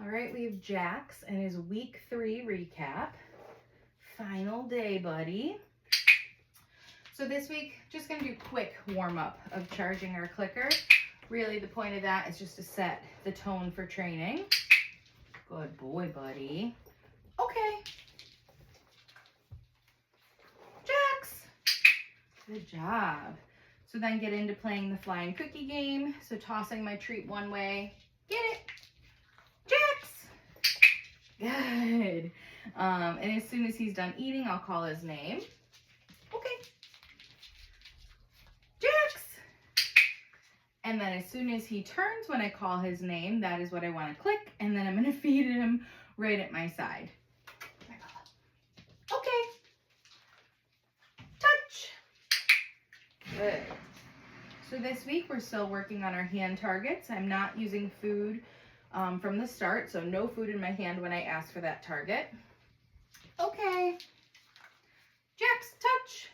All right, we have Jax and his week 3 recap. Final day, buddy. So this week, just gonna do quick warm up of charging our clicker. Really, the point of that is just to set the tone for training. Good boy, buddy. Okay. Jax. Good job. So then get into playing the flying cookie game. So tossing my treat one way. Get it. Jax. Good. And as soon as he's done eating, I'll call his name. Okay. Jax. And then as soon as he turns when I call his name, that is what I want to click. And then I'm going to feed him right at my side. Okay. Touch. Good. So this week we're still working on our hand targets. I'm not using food from the start, so no food in my hand when I ask for that target. Okay. Jax, touch.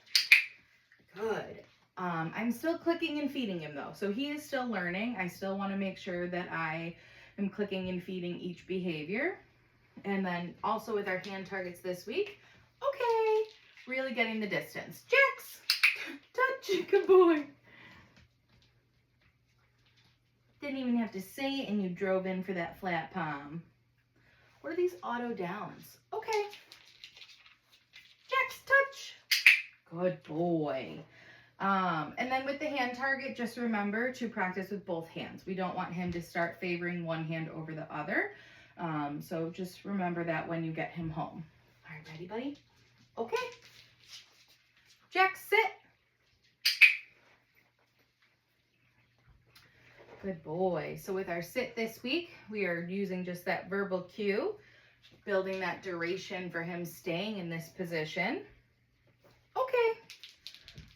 Good. I'm still clicking and feeding him though, so he is still learning. I still want to make sure that I am clicking and feeding each behavior. And then also with our hand targets this week, okay, really getting the distance. Jax, touch, good boy. Didn't even have to say it and you drove in for that flat palm. What are these auto downs? Okay. Jax, touch. Good boy. And then with the hand target, just remember to practice with both hands. We don't want him to start favoring one hand over the other. So just remember that when you get him home. All right, ready, buddy? Okay. Jax, sit. Good boy. So with our sit this week, we are using just that verbal cue, building that duration for him staying in this position. Okay.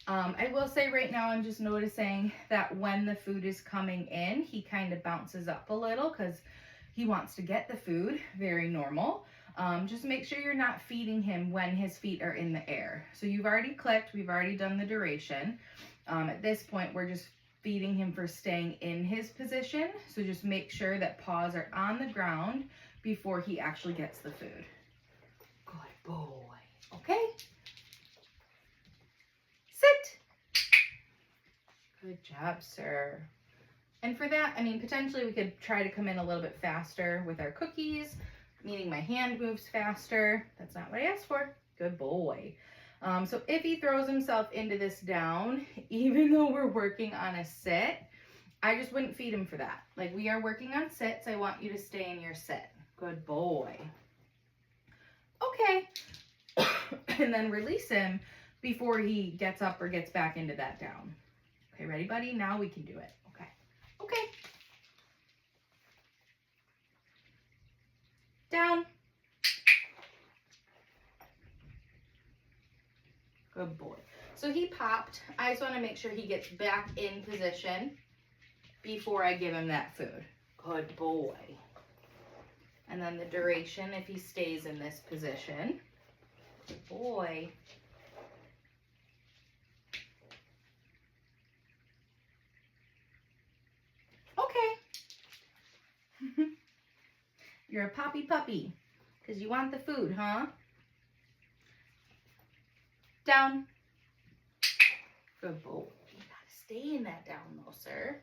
I will say right now, I'm just noticing that when the food is coming in, he kind of bounces up a little because he wants to get the food. Very normal. Just make sure you're not feeding him when his feet are in the air. So you've already clicked. We've already done the duration. At this point, we're just feeding him for staying in his position. So just make sure that paws are on the ground before he actually gets the food. Good boy. Okay. Sit. Good job, sir. And for that, I mean, potentially we could try to come in a little bit faster with our cookies, meaning my hand moves faster. That's not what I asked for. Good boy. So if he throws himself into this down, even though we're working on a sit, I just wouldn't feed him for that. Like, we are working on sits. I want you to stay in your sit. Good boy. Okay. And then release him before he gets up or gets back into that down. Okay, ready, buddy? Now we can do it. Okay. Okay. Down. Good boy. So he popped. I just want to make sure he gets back in position before I give him that food. Good boy. And then the duration if he stays in this position. Good boy. Okay. You're a poppy puppy because you want the food, huh? Down. Good boy. You gotta stay in that down though, sir.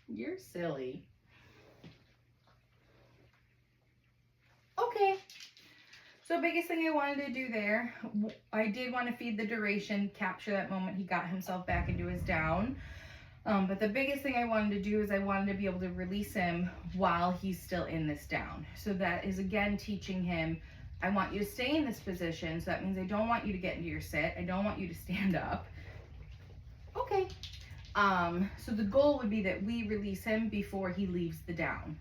You're silly. Okay. So biggest thing I wanted to do there, I did want to feed the duration, capture that moment he got himself back into his down. But the biggest thing I wanted to do is I wanted to be able to release him while he's still in this down. So that is, again, teaching him, I want you to stay in this position. So that means I don't want you to get into your sit. I don't want you to stand up. Okay. So the goal would be that we release him before he leaves the down.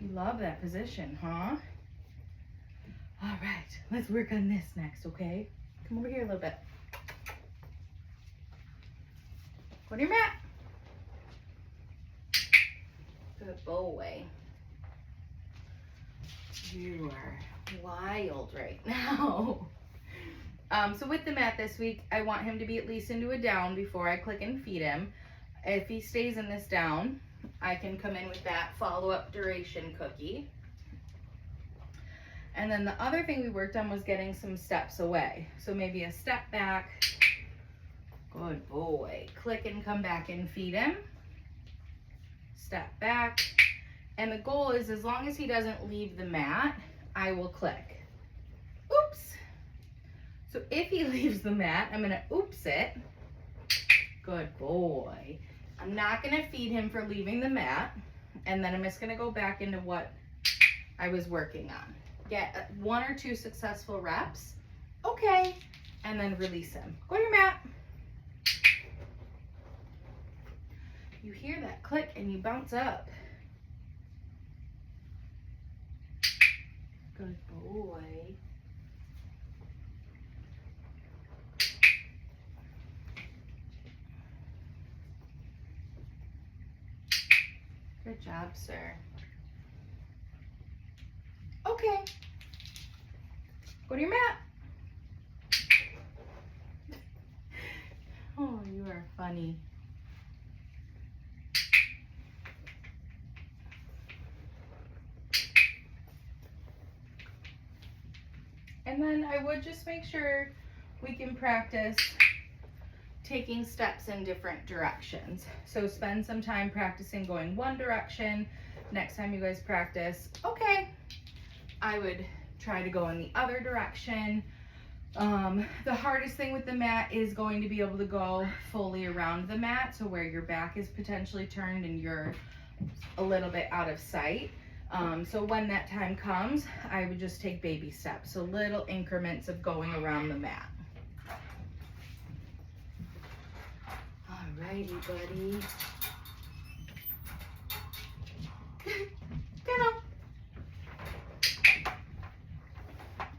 You love that position, huh? All right, let's work on this next, okay? Come over here a little bit. Go to your mat. Good boy. You are wild right now. So with the mat this week, I want him to be at least into a down before I click and feed him. If he stays in this down, I can come in with that follow-up duration cookie. And then the other thing we worked on was getting some steps away. So maybe a step back. Good boy. Click and come back and feed him. Step back. And the goal is, as long as he doesn't leave the mat, I will click. Oops. So if he leaves the mat, I'm gonna oops it. Good boy. I'm not gonna feed him for leaving the mat. And then I'm just gonna go back into what I was working on. Get 1 or 2 successful reps. Okay. And then release him. Go to your mat. You hear that click and you bounce up. Good boy. Good job, sir. Okay. Go to your mat. Oh, you are funny. And then I would just make sure we can practice taking steps in different directions. So spend some time practicing going one direction. Next time you guys practice, okay, I would try to go in the other direction. The hardest thing with the mat is going to be able to go fully around the mat, so where your back is potentially turned and you're a little bit out of sight. So when that time comes, I would just take baby steps, so little increments of going around the mat. Alrighty, buddy. Get up.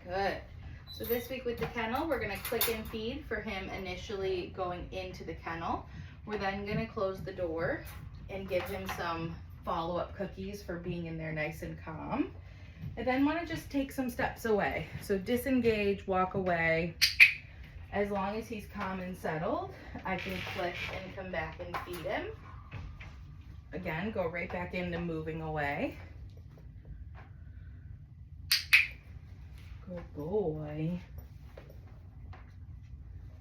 Good. So this week with the kennel, we're gonna click and feed for him initially going into the kennel. We're then gonna close the door and give him some follow-up cookies for being in there nice and calm. And then want to just take some steps away. So disengage, walk away. As long as he's calm and settled, I can click and come back and feed him. Again, go right back into moving away. Good boy.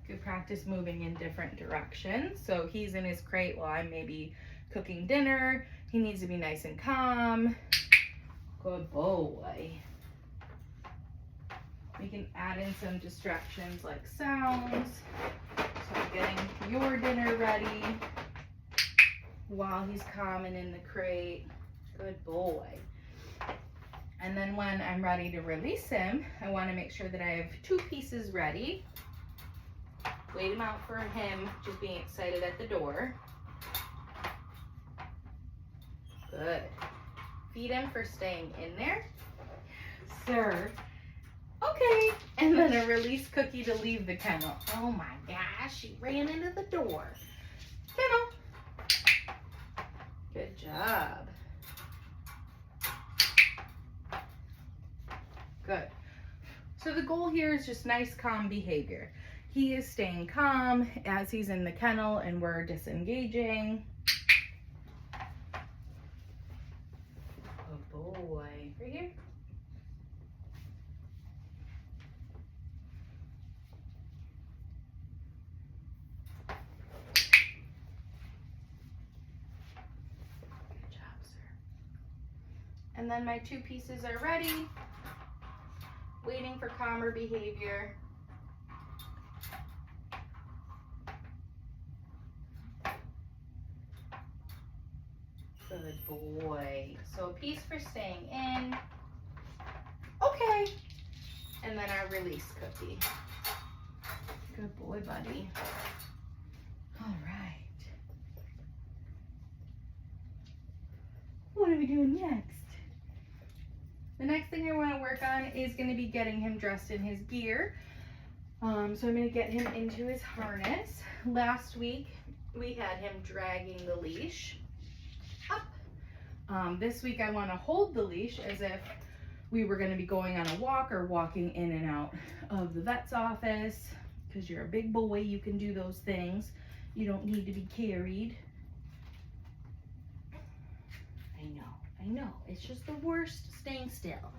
Good practice moving in different directions. So he's in his crate while I'm maybe cooking dinner. He needs to be nice and calm. Good boy. We can add in some distractions like sounds. So getting your dinner ready while he's calm and in the crate. Good boy. And then when I'm ready to release him, I want to make sure that I have 2 pieces ready. Wait him out for him just being excited at the door. Good. Feed him for staying in there. Sir. Okay. And then a release cookie to leave the kennel. Oh my gosh, she ran into the door. Kennel. Good job. Good. So the goal here is just nice, calm behavior. He is staying calm as he's in the kennel and we're disengaging. Boy, right here. Good job, sir. And then my 2 pieces are ready. Waiting for calmer behavior. Good boy. So a piece for staying in. Okay. And then our release cookie. Good boy, buddy. All right. What are we doing next? The next thing I want to work on is going to be getting him dressed in his gear. So I'm going to get him into his harness. Last week, we had him dragging the leash up. This week, I want to hold the leash as if we were going to be going on a walk or walking in and out of the vet's office, because you're a big boy, you can do those things. You don't need to be carried. I know, it's just the worst staying still.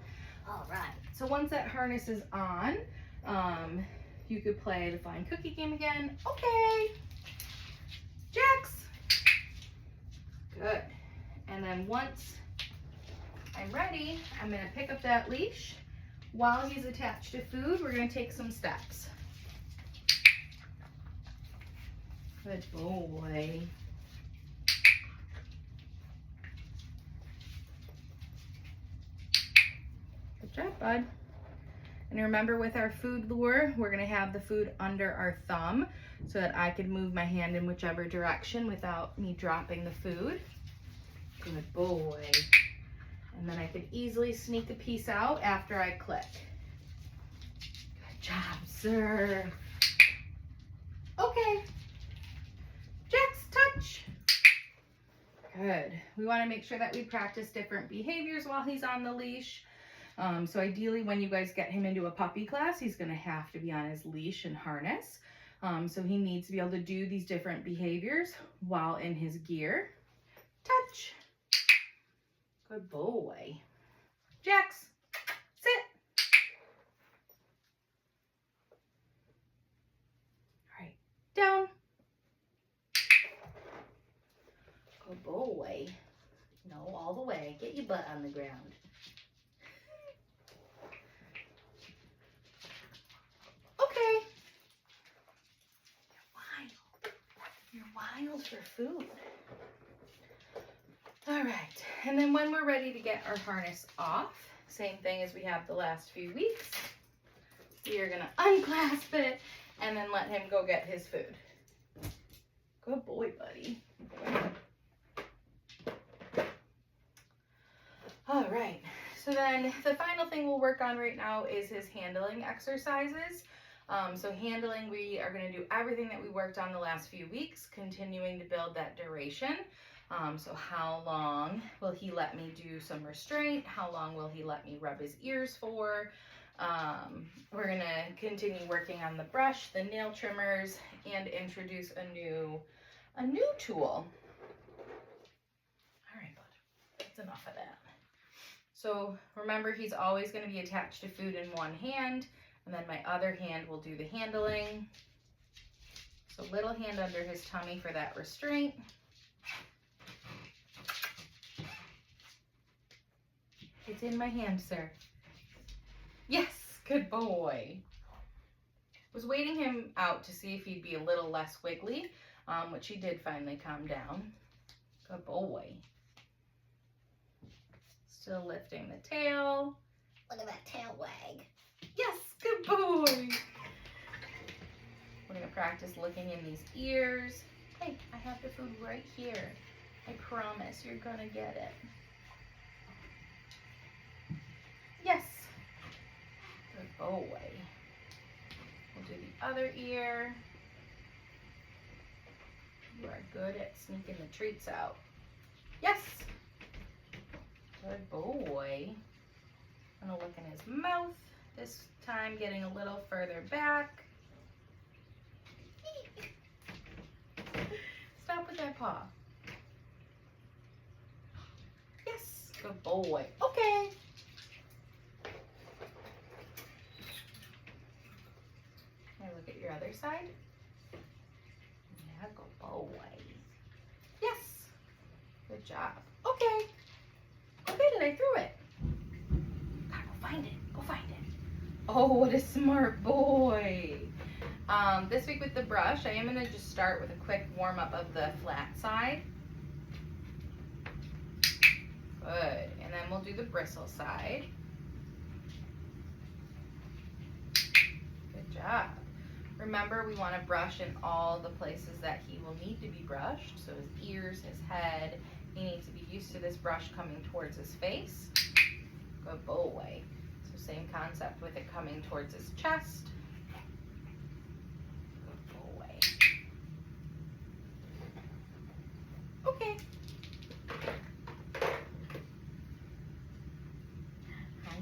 All right, so once that harness is on, you could play the flying cookie game again. Okay, Jax. Good. And then once I'm ready, I'm gonna pick up that leash. While he's attached to food, we're gonna take some steps. Good boy. Good job, bud. And remember, with our food lure, we're gonna have the food under our thumb so that I can move my hand in whichever direction without me dropping the food. Good boy. And then I could easily sneak a piece out after I click. Good job, sir. Okay. Jax, touch. Good. We want to make sure that we practice different behaviors while he's on the leash. So ideally, when you guys get him into a puppy class, he's going to have to be on his leash and harness. So he needs to be able to do these different behaviors while in his gear. Touch. Good boy. Jax, sit. All right, down. Good boy. No, all the way. Get your butt on the ground. Okay. You're wild for food. All right, and then when we're ready to get our harness off, same thing as we have the last few weeks, we are gonna unclasp it and then let him go get his food. Good boy, buddy. All right, so then the final thing we'll work on right now is his handling exercises. So handling, we are gonna do everything that we worked on the last few weeks, continuing to build that duration. So how long will he let me do some restraint? How long will he let me rub his ears for? We're gonna continue working on the brush, the nail trimmers, and introduce a new tool. All right, bud, that's enough of that. So remember, he's always gonna be attached to food in one hand, and then my other hand will do the handling. So little hand under his tummy for that restraint. It's in my hand, sir. Yes, good boy. Was waiting him out to see if he'd be a little less wiggly, which he did finally calm down. Good boy. Still lifting the tail. Look at that tail wag. Yes, good boy. We're gonna practice looking in these ears. Hey, I have the food right here. I promise you're gonna get it. Yes. Good boy. We'll do the other ear. You are good at sneaking the treats out. Yes. Good boy. I'm gonna look in his mouth. This time getting a little further back. Stop with that paw. Yes. Good boy. Okay. Look at your other side. Yeah, good boy. Yes. Good job. Okay. Okay, then I threw it. Gotta go find it. Go find it. Oh, what a smart boy. This week with the brush, I am going to just start with a quick warm up of the flat side. Good. And then we'll do the bristle side. Good job. Remember, we want to brush in all the places that he will need to be brushed. So his ears, his head. He needs to be used to this brush coming towards his face. Good boy. So same concept with it coming towards his chest. Good boy. Okay.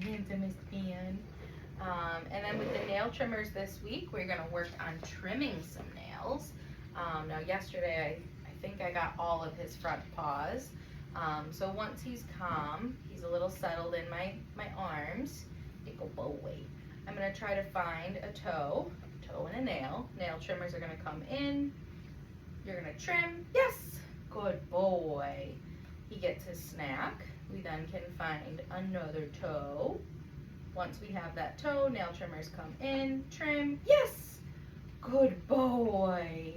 Hands in his hand. And then with the nail trimmers this week, we're gonna work on trimming some nails. Now yesterday, I think I got all of his front paws. So once he's calm, he's a little settled in my arms, big ol' boy, I'm gonna try to find a toe and a nail. Nail trimmers are gonna come in. You're gonna trim. Yes, good boy. He gets his snack. We then can find another toe. Once we have that toe, nail trimmers come in, trim. Yes, good boy.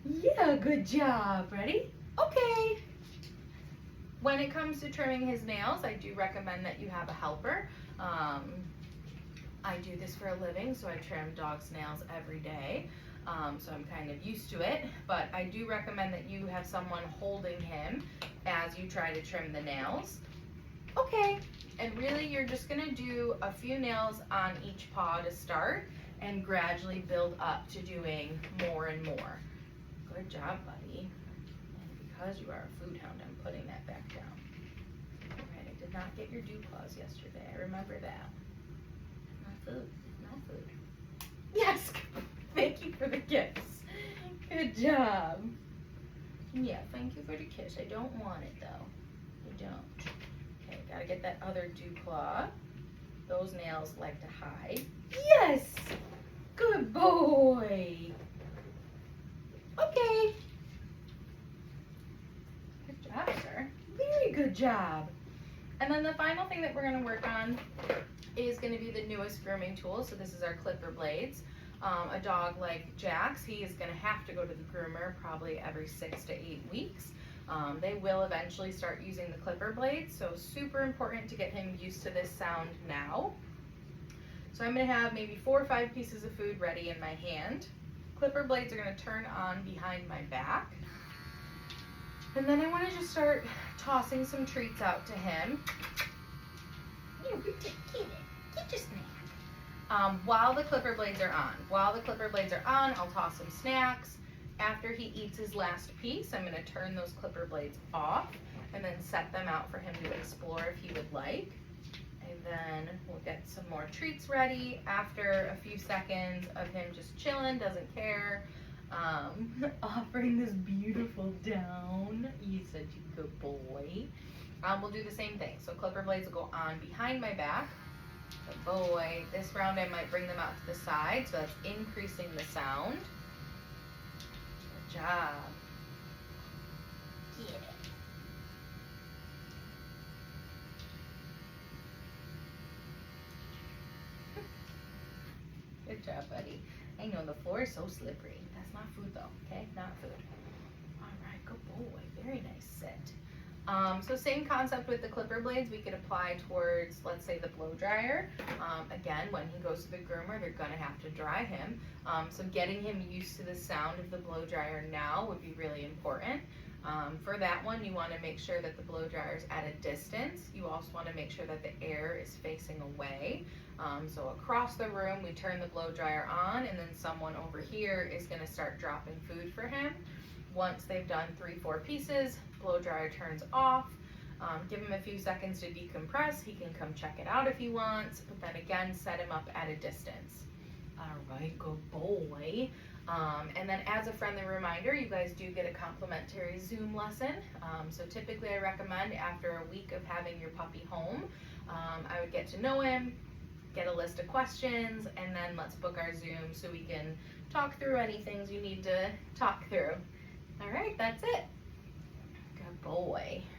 Yeah, good job. Ready? Okay. When it comes to trimming his nails, I do recommend that you have a helper. I do this for a living, so I trim dogs' nails every day. So I'm kind of used to it, but I do recommend that you have someone holding him as you try to trim the nails. Okay, and really you're just gonna do a few nails on each paw to start and gradually build up to doing more and more. Good job, buddy. And because you are a food hound, I'm putting that back down. All right, I did not get your dew claws yesterday. I remember that. Not food, not food. Yes, thank you for the kiss. Good job. Yeah, thank you for the kiss. I don't want it though. I don't. Okay, gotta get that other dew claw. Those nails like to hide. Yes! Good boy. Okay. Good job, sir. Very good job. And then the final thing that we're gonna work on is gonna be the newest grooming tool. So this is our clipper blades. A dog like Jax, he is gonna have to go to the groomer probably every 6 to 8 weeks. They will eventually start using the clipper blades, so super important to get him used to this sound now. So I'm gonna have maybe 4 or 5 pieces of food ready in my hand. Clipper blades are gonna turn on behind my back. And then I wanna just start tossing some treats out to him. Get your snack. While the clipper blades are on. I'll toss him snacks. After he eats his last piece, I'm gonna turn those clipper blades off and then set them out for him to explore if he would like. And then we'll get some more treats ready after a few seconds of him just chilling, doesn't care. Offering this beautiful down. He's such a good boy. We'll do the same thing. So clipper blades will go on behind my back. Good boy. This round I might bring them out to the side, so that's increasing the sound. Good job. Get it. Good job, buddy. I know the floor is so slippery. That's not food though, okay? Not food. All right, good boy. Very nice sit. So same concept with the clipper blades. We could apply towards, let's say, the blow dryer. Again, when he goes to the groomer, they're gonna have to dry him. So getting him used to the sound of the blow dryer now would be really important. For that one, you wanna make sure that the blow dryer is at a distance. You also wanna make sure that the air is facing away. So across the room, we turn the blow dryer on, and then someone over here is gonna start dropping food for him. Once they've done 3 or 4 pieces, blow dryer turns off. Give him a few seconds to decompress. He can come check it out if he wants, but then again, set him up at a distance. All right, good boy. And then as a friendly reminder, you guys do get a complimentary Zoom lesson. So typically I recommend after a week of having your puppy home, I would get to know him, get a list of questions, and then let's book our Zoom so we can talk through any things you need to talk through. All right, that's it. Good boy.